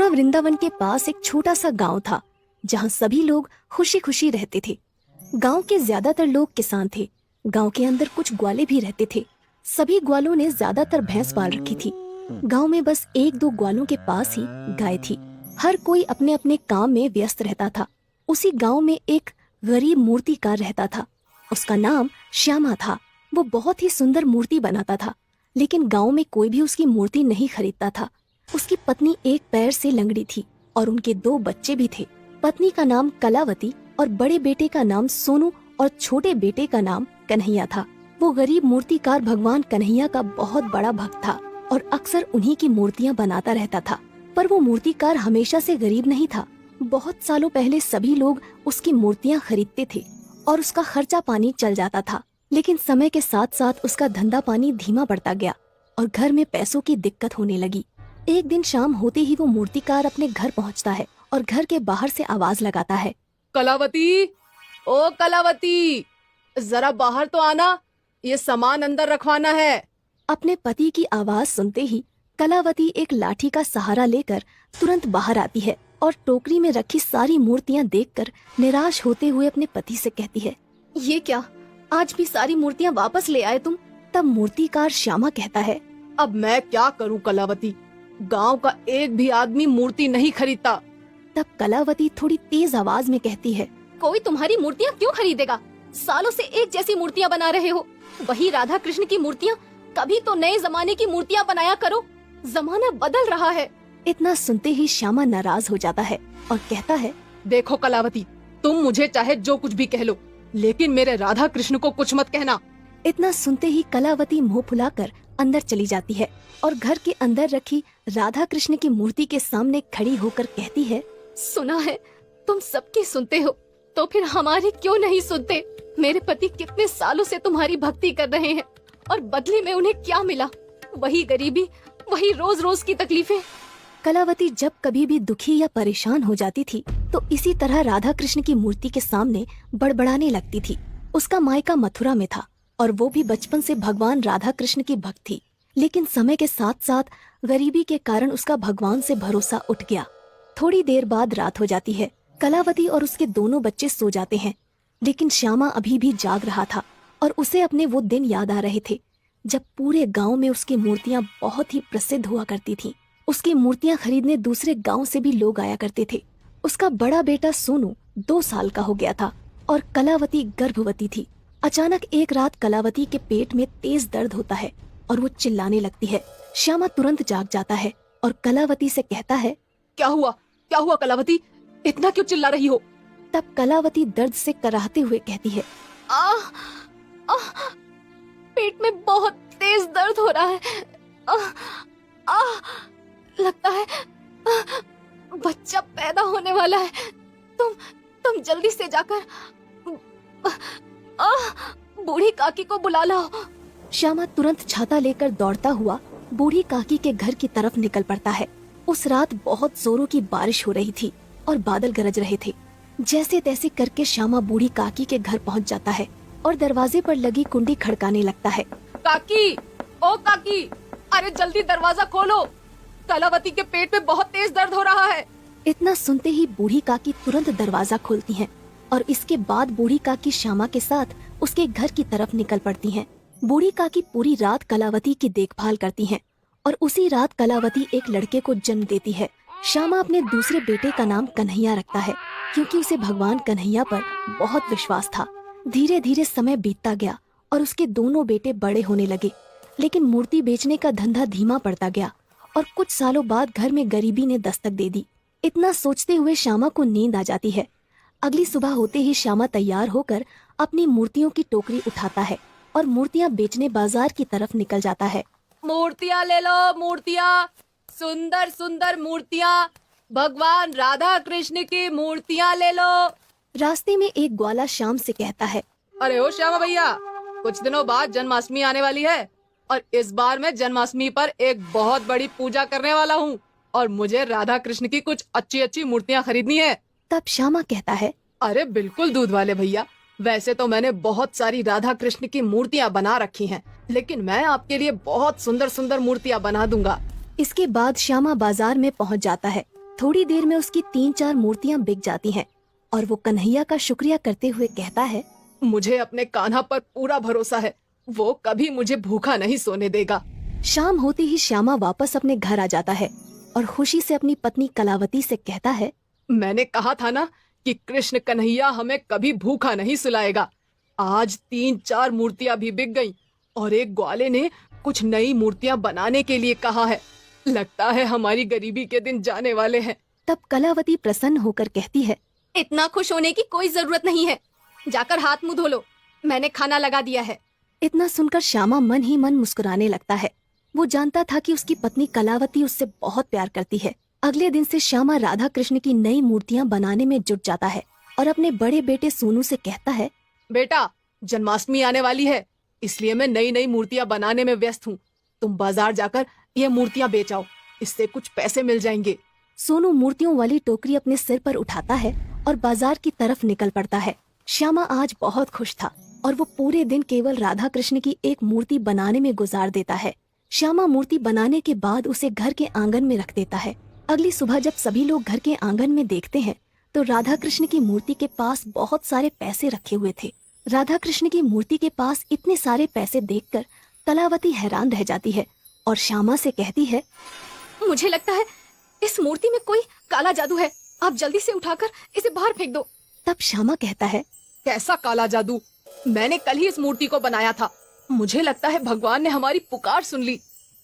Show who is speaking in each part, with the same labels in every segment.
Speaker 1: मथुरा वृंदावन के पास एक छोटा सा गांव था जहां सभी लोग खुशी खुशी रहते थे। गांव के ज्यादातर लोग किसान थे। गांव के अंदर कुछ ग्वाले भी रहते थे। सभी ग्वालों ने ज्यादातर भैंस पाल रखी थी। गांव में बस एक दो ग्वालों के पास ही गाय थी। हर कोई अपने अपने काम में व्यस्त रहता था। उसी गांव में एक गरीब मूर्तिकार रहता था। उसका नाम श्यामा था। वो बहुत ही सुंदर मूर्ति बनाता था, लेकिन गांव में कोई भी उसकी मूर्ति नहीं खरीदता था। उसकी पत्नी एक पैर से लंगड़ी थी और उनके दो बच्चे भी थे। पत्नी का नाम कलावती और बड़े बेटे का नाम सोनू और छोटे बेटे का नाम कन्हैया था। वो गरीब मूर्तिकार भगवान कन्हैया का बहुत बड़ा भक्त था और अक्सर उन्हीं की मूर्तियां बनाता रहता था। पर वो मूर्तिकार हमेशा से गरीब नहीं था। बहुत सालों पहले सभी लोग उसकी मूर्तियां खरीदते थे और उसका खर्चा पानी चल जाता था। लेकिन समय के साथ साथ उसका धंधा पानी धीमा पड़ता गया और घर में पैसों की दिक्कत होने लगी। एक दिन शाम होते ही वो मूर्तिकार अपने घर पहुंचता है और घर के बाहर से आवाज लगाता है,
Speaker 2: कलावती, ओ कलावती, जरा बाहर तो आना, ये सामान अंदर रखवाना है।
Speaker 1: अपने पति की आवाज सुनते ही कलावती एक लाठी का सहारा लेकर तुरंत बाहर आती है और टोकरी में रखी सारी मूर्तियां देखकर निराश होते हुए अपने पति से कहती है, ये क्या, आज भी सारी मूर्तियां वापस ले आए तुम? तब मूर्तिकार श्यामा कहता है,
Speaker 2: अब मैं क्या करूं कलावती, गांव का एक भी आदमी मूर्ति नहीं खरीदता।
Speaker 1: तब कलावती थोड़ी तेज आवाज में कहती है, कोई तुम्हारी मूर्तियां क्यों खरीदेगा? सालों से एक जैसी मूर्तियां बना रहे हो। वही राधा कृष्ण की मूर्तियां, कभी तो नए जमाने की मूर्तियां बनाया करो। जमाना बदल रहा है। इतना सुनते ही श्यामा नाराज हो जाता है और कहता है,
Speaker 2: देखो कलावती, तुम मुझे चाहे जो कुछ भी कह लो, लेकिन मेरे राधा कृष्ण को कुछ मत कहना।
Speaker 1: इतना सुनते ही कलावती मुंह फुलाकर अंदर चली जाती है और घर के अंदर रखी राधा कृष्ण की मूर्ति के सामने खड़ी होकर कहती है, सुना है तुम सबकी सुनते हो, तो फिर हमारी क्यों नहीं सुनते? मेरे पति कितने सालों से तुम्हारी भक्ति कर रहे हैं और बदले में उन्हें क्या मिला? वही गरीबी, वही रोज रोज की तकलीफें। कलावती जब कभी भी दुखी या परेशान हो जाती थी तो इसी तरह राधा कृष्ण की मूर्ति के सामने बड़बड़ाने लगती थी। उसका मायका मथुरा में था और वो भी बचपन से भगवान राधा कृष्ण की भक्त थी। लेकिन समय के साथ साथ गरीबी के कारण उसका भगवान से भरोसा उठ गया। थोड़ी देर बाद रात हो जाती है। कलावती और उसके दोनों बच्चे सो जाते हैं, लेकिन श्यामा अभी भी जाग रहा था और उसे अपने वो दिन याद आ रहे थे जब पूरे गांव में उसकी मूर्तियां बहुत ही प्रसिद्ध हुआ करती थीं। उसकी मूर्तियां खरीदने दूसरे गांव से भी लोग आया करते थे। उसका बड़ा बेटा सोनू 2 साल का हो गया था और कलावती गर्भवती थी। अचानक एक रात कलावती के पेट में तेज दर्द होता है और वो चिल्लाने लगती है। श्यामा तुरंत जाग जाता है और कलावती से कहता है,
Speaker 2: क्या हुआ कलावती, इतना क्यों चिल्ला रही हो?
Speaker 1: तब कलावती दर्द से कराहते हुए कहती है, पेट में बहुत तेज दर्द हो रहा है। लगता है बच्चा पैदा होने वाला है। तुम जल्दी से जाकर बूढ़ी काकी को बुला लाओ। श्यामा तुरंत छाता लेकर दौड़ता हुआ बूढ़ी काकी के घर की तरफ निकल पड़ता है। उस रात बहुत जोरों की बारिश हो रही थी और बादल गरज रहे थे। जैसे तैसे करके श्यामा बूढ़ी काकी के घर पहुंच जाता है और दरवाजे पर लगी कुंडी खड़काने लगता है।
Speaker 2: काकी, ओ काकी, अरे जल्दी दरवाजा खोलो, कलावती के पेट में बहुत तेज दर्द हो रहा है।
Speaker 1: इतना सुनते ही बूढ़ी काकी तुरंत दरवाजा खोलती हैं और इसके बाद बूढ़ी काकी श्यामा के साथ उसके घर की तरफ निकल पड़ती हैं। बूढ़ी काकी पूरी रात कलावती की देखभाल करती हैं और उसी रात कलावती एक लड़के को जन्म देती है। श्यामा अपने दूसरे बेटे का नाम कन्हैया रखता है क्योंकि उसे भगवान कन्हैया पर बहुत विश्वास था। धीरे धीरे समय बीतता गया और उसके दोनों बेटे बड़े होने लगे, लेकिन मूर्ति बेचने का धंधा धीमा पड़ता गया और कुछ सालों बाद घर में गरीबी ने दस्तक दे दी। इतना सोचते हुए श्यामा को नींद आ जाती है। अगली सुबह होते ही श्यामा तैयार होकर अपनी मूर्तियों की टोकरी उठाता है और मूर्तियां बेचने बाजार की तरफ निकल जाता है।
Speaker 2: मूर्तियां ले लो, मूर्तियां, सुंदर सुंदर मूर्तियां, भगवान राधा कृष्ण की मूर्तियां ले लो।
Speaker 1: रास्ते में एक ग्वाला श्याम से कहता है,
Speaker 2: अरे ओ श्यामा भैया, कुछ दिनों बाद जन्माष्टमी आने वाली है और इस बार मैं जन्माष्टमी पर एक बहुत बड़ी पूजा करने वाला हूँ और मुझे राधा कृष्ण की कुछ अच्छी अच्छी मूर्तियाँ खरीदनी है।
Speaker 1: तब श्यामा कहता है,
Speaker 2: अरे बिल्कुल दूध वाले भैया, वैसे तो मैंने बहुत सारी राधा कृष्ण की मूर्तियाँ बना रखी हैं, लेकिन मैं आपके लिए बहुत सुंदर सुंदर मूर्तियाँ बना दूंगा।
Speaker 1: इसके बाद श्यामा बाजार में पहुंच जाता है। थोड़ी देर में उसकी 3-4 मूर्तियां बिक जाती हैं और वो कन्हैया का शुक्रिया करते हुए कहता है,
Speaker 2: मुझे अपने कान्हा पर पूरा भरोसा है, वो कभी मुझे भूखा नहीं सोने देगा।
Speaker 1: शाम होते ही श्यामा वापस अपने घर आ जाता है और खुशी से अपनी पत्नी कलावती से कहता है,
Speaker 2: मैंने कहा था ना कि कृष्ण कन्हैया हमें कभी भूखा नहीं सुलाएगा। आज 3-4 मूर्तियां भी बिक गईं और एक ग्वाले ने कुछ नई मूर्तियां बनाने के लिए कहा है। लगता है हमारी गरीबी के दिन जाने वाले हैं।
Speaker 1: तब कलावती प्रसन्न होकर कहती है, इतना खुश होने की कोई जरूरत नहीं है, जाकर हाथ मुंह धो लो, मैंने खाना लगा दिया है। इतना सुनकर श्यामा मन ही मन मुस्कुराने लगता है। वो जानता था कि उसकी पत्नी कलावती उससे बहुत प्यार करती है। अगले दिन से श्यामा राधा कृष्ण की नई मूर्तियां बनाने में जुट जाता है और अपने बड़े बेटे सोनू से कहता है,
Speaker 2: बेटा, जन्माष्टमी आने वाली है, इसलिए मैं नई नई मूर्तियां बनाने में व्यस्त हूँ। तुम बाजार जाकर ये मूर्तियां बेच आओ, इससे कुछ पैसे मिल जाएंगे।
Speaker 1: सोनू मूर्तियों वाली टोकरी अपने सिर पर उठाता है और बाजार की तरफ निकल पड़ता है। श्यामा आज बहुत खुश था और वो पूरे दिन केवल राधा कृष्ण की एक मूर्ति बनाने में गुजार देता है। श्यामा मूर्ति बनाने के बाद उसे घर के आंगन में रख देता है। अगली सुबह जब सभी लोग घर के आंगन में देखते हैं तो राधा कृष्ण की मूर्ति के पास बहुत सारे पैसे रखे हुए थे। राधा कृष्ण की मूर्ति के पास इतने सारे पैसे देखकर कलावती हैरान रह जाती है और श्यामा से कहती है, मुझे लगता है इस मूर्ति में कोई काला जादू है, आप जल्दी से उठाकर इसे बाहर फेंक दो। तब श्यामा कहता है,
Speaker 2: कैसा काला जादू? मैंने कल ही इस मूर्ति को बनाया था, मुझे लगता है भगवान ने हमारी पुकार सुन ली।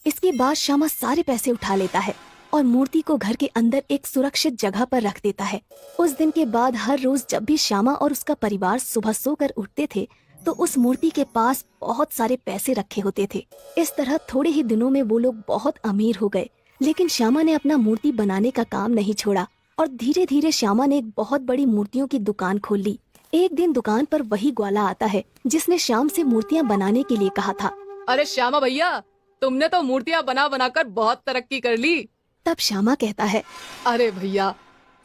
Speaker 1: इसके बाद श्यामा सारे पैसे उठा लेता है और मूर्ति को घर के अंदर एक सुरक्षित जगह पर रख देता है। उस दिन के बाद हर रोज जब भी श्यामा और उसका परिवार सुबह सोकर उठते थे तो उस मूर्ति के पास बहुत सारे पैसे रखे होते थे। इस तरह थोड़े ही दिनों में वो लोग बहुत अमीर हो गए। लेकिन श्यामा ने अपना मूर्ति बनाने का काम नहीं छोड़ा और धीरे धीरे श्यामा ने एक बहुत बड़ी मूर्तियों की दुकान खोल ली। एक दिन दुकान पर वही ग्वाला आता है जिसने श्याम से मूर्तियाँ बनाने के लिए कहा था।
Speaker 2: अरे श्यामा भैया, तुमने तो मूर्तियाँ बना बनाकर बहुत तरक्की कर ली।
Speaker 1: तब श्यामा कहता है,
Speaker 2: अरे भैया,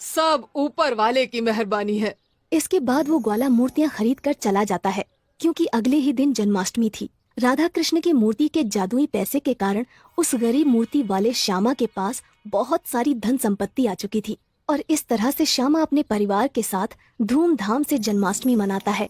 Speaker 2: सब ऊपर वाले की मेहरबानी है।
Speaker 1: इसके बाद वो ग्वाला मूर्तियाँ खरीद कर चला जाता है क्योंकि अगले ही दिन जन्माष्टमी थी। राधा कृष्ण की मूर्ति के जादुई पैसे के कारण उस गरीब मूर्ति वाले श्यामा के पास बहुत सारी धन संपत्ति आ चुकी थी और इस तरह से श्यामा अपने परिवार के साथ धूमधाम से जन्माष्टमी मनाता है।